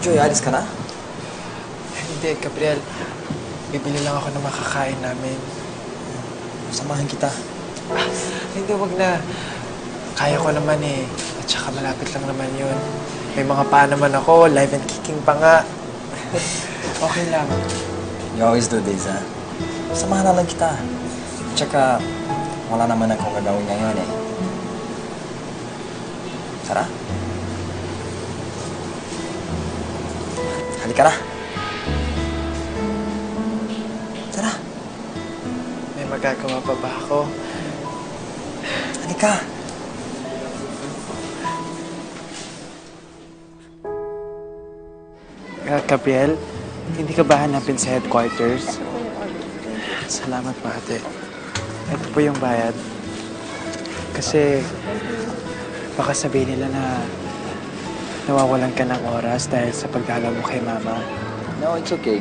Joy, alis ka na? Hindi, Gabriel. Bibili lang ako ng makakain namin. Samahan kita. Hindi, wag na. Kaya ko naman eh. At saka malapit lang naman yun. May mga pa naman ako, live and kicking pa nga. Okay lang. You always do this, ha? Samahan na lang kita. Tsaka, wala naman akong gagawin ngayon, eh. Tara. Halika na. Tara. May magagawa pa ba ako? Halika. Gabriel, hindi ka ba hanapin sa headquarters? Salamat po, ate. Ito po yung bayad. Kasi baka sabihin nila na nawawalan ka ng oras dahil sa pagdalaw mo kay Mama. No, it's okay.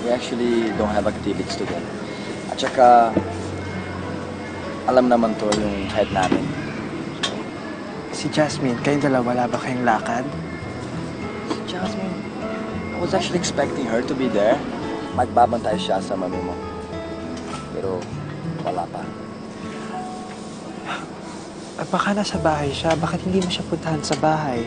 We actually don't have activities today. At saka, alam naman to yung head namin. Si Jasmine, kayong dalawa, wala ba kayong lakad? Si Jasmine, I was actually expecting her to be there. Magbabantay siya sa mami mo. Pero, wala pa. At baka nasa bahay siya, bakit hindi mo siya puntahan sa bahay?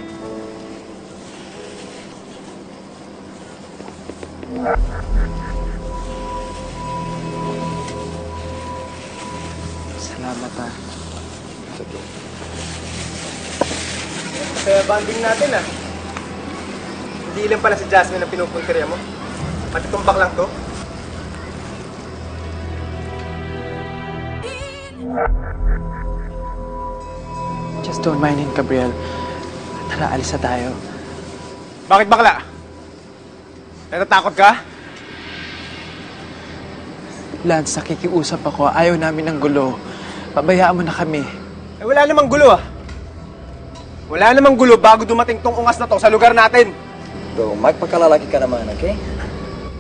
Salamat ah. It's okay. Kaya banding natin ah. Hindi lang pala si Jasmine ang pinupunteriya mo. Pati tumbak lang to. Just don't mind him, Gabriel. Tara, alis na tayo. Bakit bakla? Natatakot ka? Lance, nakikiusap ako. Ayaw namin ng gulo. Pabayaan mo na kami. Eh wala namang gulo ah. Wala namang gulo bago dumating tong ungas na to sa lugar natin. So, magpakalalaki ka naman, okay?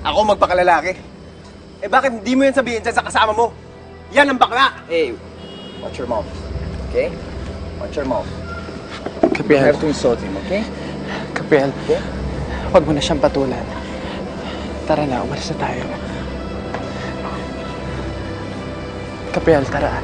Ako magpakalalaki. Eh bakit hindi mo yan sabihin dyan sa kasama mo? Yan ang bakla! Hey, watch your mouth, okay? Watch your mouth. You Gabriel, have to insult him, okay? Gabriel, Okay? huwag mo na siyang patulan. Tara na, umalis na tayo. Gabriel, tara.